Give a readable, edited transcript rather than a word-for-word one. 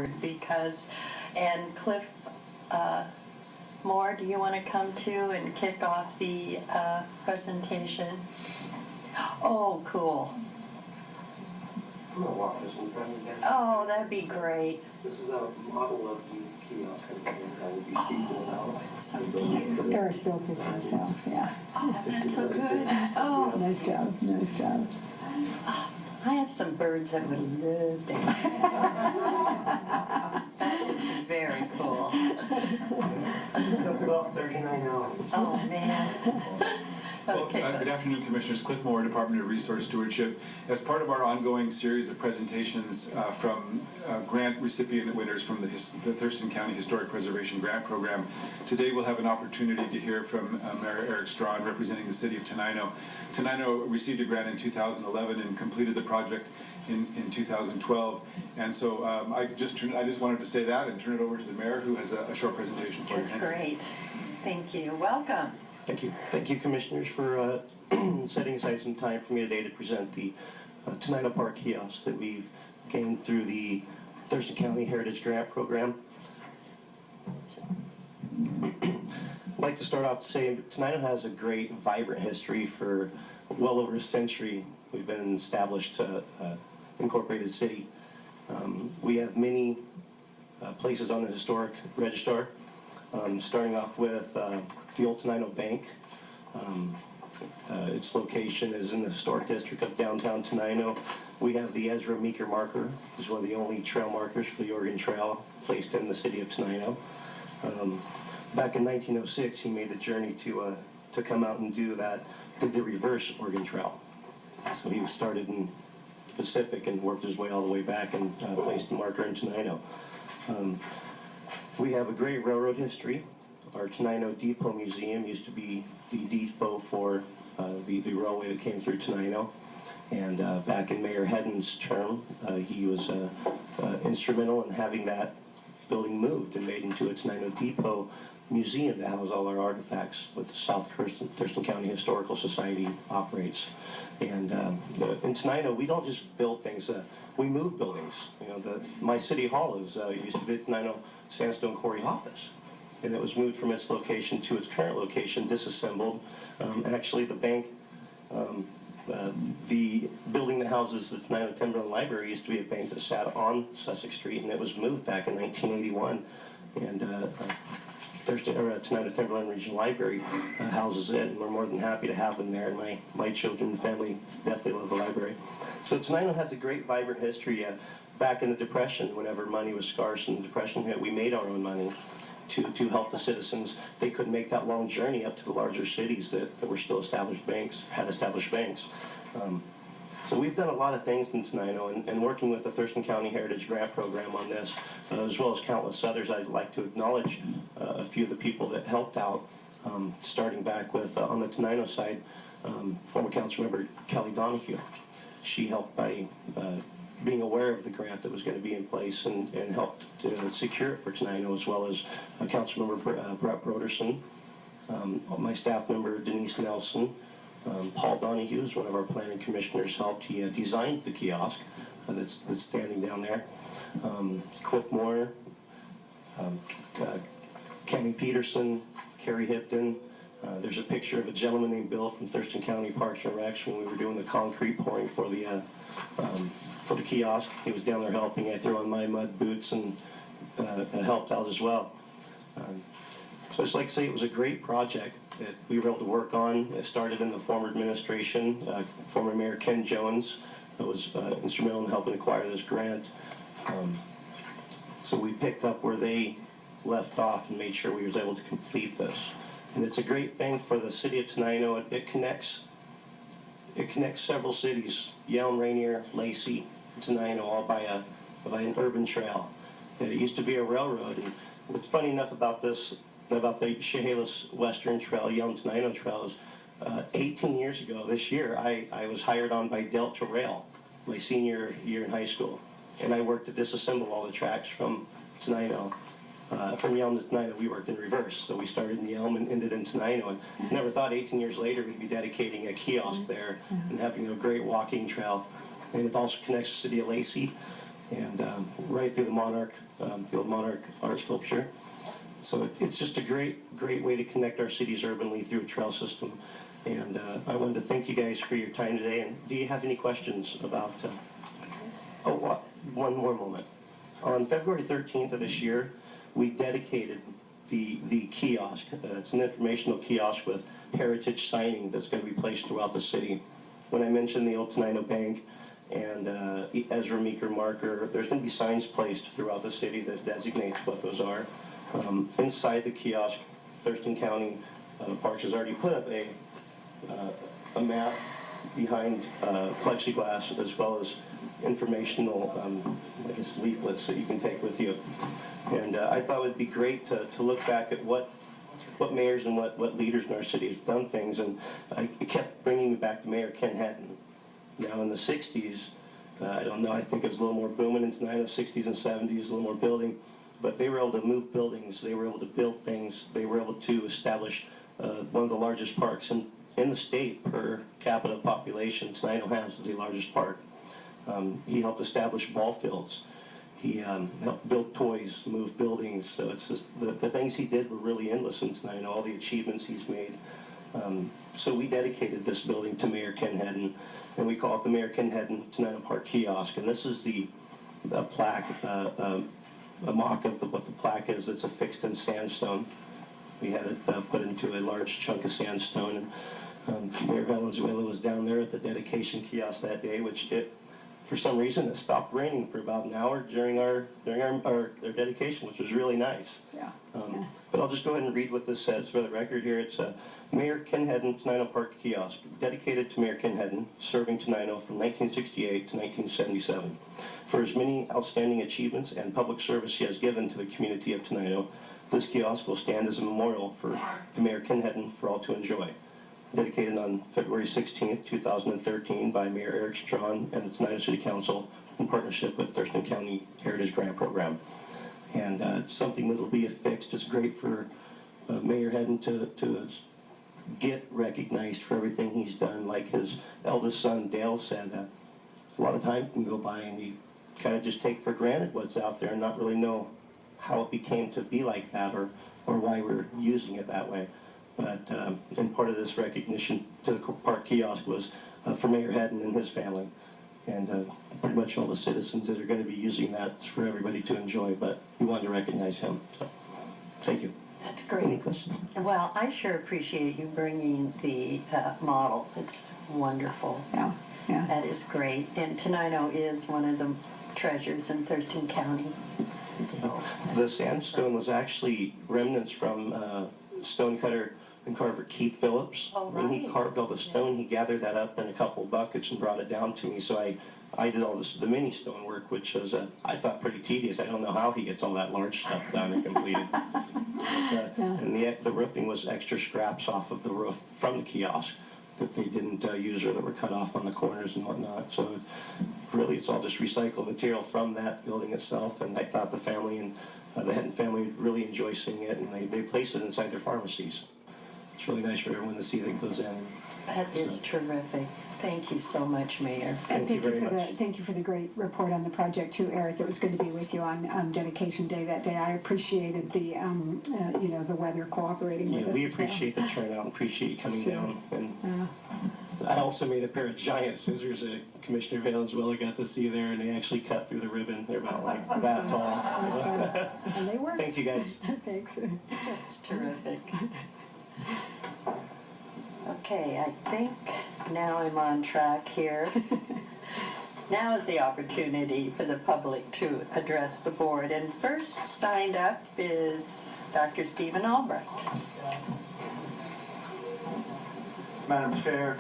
because, and Cliff Moore, do you want to come too and kick off the presentation? Oh, cool. I'm going to walk this one from again. Oh, that'd be great. This is a model of the kiosk that will be people now. So cute. Eric built this himself, yeah. Oh, that's so good. Oh, Nice job, nice job. I have some birds that would love that. That is very cool. Took about 39 hours. Oh, man. Okay. Well, good afternoon, Commissioners. Cliff Moore, Department of Resource Stewardship. As part of our ongoing series of presentations from grant recipient winners from the Thurston County Historic Preservation Grant Program, today we'll have an opportunity to hear from Mayor Eric Strawn representing the city of Tenino. Tenino received a grant in 2011 and completed the project in 2012. And so I just wanted to say that and turn it over to the mayor, who has a short presentation for you. That's great. Thank you. Welcome. Thank you. Thank you, Commissioners, for setting aside some time for me today to present the Tenino Park kiosk that we've gained through the Thurston County Heritage Grant Program. I'd like to start off saying Tenino has a great, vibrant history for well over a century. We've been an established, incorporated city. We have many places on the historic register, starting off with the old Tenino Bank. Its location is in the historic district of downtown Tenino. We have the Ezra Meeker marker, which is one of the only trail markers for the Oregon Trail placed in the city of Tenino. Back in 1906, he made the journey to come out and do the reverse Oregon Trail. So he started in Pacific and worked his way all the way back and placed the marker in Tenino. We have a great railroad history. Our Tenino Depot Museum used to be the depot for the railway that came through Tenino. And back in Mayor Hedden's term, he was instrumental in having that building moved and made into a Tenino Depot Museum to house all our artifacts with the South Thurston County Historical Society operates. And in Tenino, we don't just build things, we move buildings. You know, my city hall used to be the Tenino Sandstone Quarry office. And it was moved from its location to its current location, disassembled. Actually, the bank, the building that houses the Tenino Timberland Library used to be a bank that sat on Sussex Street, and it was moved back in 1981. And Tenino Timberland Regional Library houses it, and we're more than happy to have them there. And my children and family definitely love the library. So Tenino has a great, vibrant history. Back in the Depression, whenever money was scarce and the Depression hit, we made our own money to help the citizens. They couldn't make that long journey up to the larger cities that were still established banks, had established banks. So we've done a lot of things in Tenino, and working with the Thurston County Heritage Grant Program on this, as well as countless others. I'd like to acknowledge a few of the people that helped out, starting back with, on the Tenino side, former council member Kelly Donahue. She helped by being aware of the grant that was going to be in place and helped to secure it for Tenino, as well as Councilmember Brett Broderson, my staff member Denise Nelson, Paul Donahue is one of our planning commissioners, helped. He designed the kiosk that's standing down there. Cliff Moore, Kenny Peterson, Kerry Hipton. There's a picture of a gentleman named Bill from Thurston County Parks and Recs when we were doing the concrete pouring for the kiosk. He was down there helping. I threw on my mud boots and helped out as well. So it's like to say it was a great project that we were able to work on. It started in the former administration. Former Mayor Ken Jones was instrumental in helping acquire this grant. So we picked up where they left off and made sure we was able to complete this. And it's a great thing for the city of Tenino. It connects several cities, Yelm, Rainier, Lacey, Tenino, all by an urban trail. And it used to be a railroad. And what's funny enough about this, about the Chehalis Western Trail, Yelm Tenino Trail, is 18 years ago this year, I was hired on by Delta Rail my senior year in high school. And I worked to disassemble all the tracks from Tenino. From Yelm to Tenino, we worked in reverse. So we started in Yelm and ended in Tenino. And never thought 18 years later we'd be dedicating a kiosk there and having a great walking trail. And it also connects the city of Lacey. and right through the Monarch, the old Monarch art sculpture. So it's just a great way to connect our cities urbanly through a trail system. And I wanted to thank you guys for your time today. And do you have any questions about... one more moment. On February 13th of this year, we dedicated the kiosk. It's an informational kiosk with heritage signing that's going to be placed throughout the city. When I mentioned the old Tenino Bank and Ezra Meeker marker, there's going to be signs placed throughout the city that designates what those are. Inside the kiosk, Thurston County Parks has already put up a map behind plexiglass, as well as informational, I guess, leaflets that you can take with you. And I thought it would be great to look back at what mayors and what leaders in our city have done things, and it kept bringing me back to Mayor Ken Hatton. Now in the 60s, I don't know, I think it was a little more booming in the 60s and 70s, a little more building, but they were able to move buildings, they were able to build things, they were able to establish one of the largest parks in the state per capita population. Tenino has the largest park. He helped establish ball fields. He helped build toys, move buildings. So it's just the things he did were really endless in Tenino, all the achievements he's made. So we dedicated this building to Mayor Ken Hedden, and we call it the Mayor Ken Hedden Tenino Park Kiosk. And this is the plaque, a mock of what the plaque is. It's affixed in sandstone. We had it put into a large chunk of sandstone. And Mayor Valenzuela was down there at the dedication kiosk that day, which for some reason it stopped raining for about an hour during our dedication, which was really nice. Yeah. But I'll just go ahead and read what this says for the record here. It's Mayor Ken Hedden Tenino Park Kiosk, dedicated to Mayor Ken Hedden, serving Tenino from 1968 to 1977. For his many outstanding achievements and public service he has given to the community of Tenino, this kiosk will stand as a memorial for Mayor Ken Hedden for all to enjoy. Dedicated on February 16th, 2013 by Mayor Eric Strawn and the Tenino City Council in partnership with Thurston County Heritage Grant Program. And it's something that will be affixed. It's great for Mayor Hedden to get recognized for everything he's done. Like his eldest son, Dale, said, a lot of time can go by and you kind of just take for granted what's out there and not really know how it became to be like that or why we're using it that way. But and part of this recognition to the park kiosk was for Mayor Hedden and his family, and pretty much all the citizens that are going to be using that. It's for everybody to enjoy, but we wanted to recognize him. So, thank you. That's great. Any questions? Well, I sure appreciate you bringing the model. It's wonderful. Yeah. That is great. And Tenino is one of the treasures in Thurston County. So The sandstone was actually remnants from stonecutter and carver Keith Phillips. Oh, When he right. carved all the stone, he gathered that up in a couple of buckets and brought it down to me. So I did all the mini stone work, which was, I thought, pretty tedious. I don't know how he gets all that large stuff done and completed. And the roofing was extra scraps off of the roof from the kiosk that they didn't use or that were cut off on the corners and whatnot. So really, it's all just recycled material from that building itself. And I thought the family and the Hedden family would really enjoy seeing it, and they placed it inside their pharmacies. It's really nice for everyone to see that goes in. that is terrific. Thank you so much, Mayor. And Thank you very much. thank you for the great report on the project too, Eric. It was good to be with you on dedication day that day. I appreciated the the weather cooperating with Yeah, us. we as well. appreciate the turnout and appreciate you coming Sure. down. And I also made a pair of giant scissors that Commissioner Valenzuela got to see there, and they actually cut through the ribbon. They're about like that tall. And they work. Thank you, guys. Thanks. That's terrific. Okay, I think now I'm on track here. Now is the opportunity for the public to address the board. And first signed up is Dr. Stephen Albrecht. Madam Chair,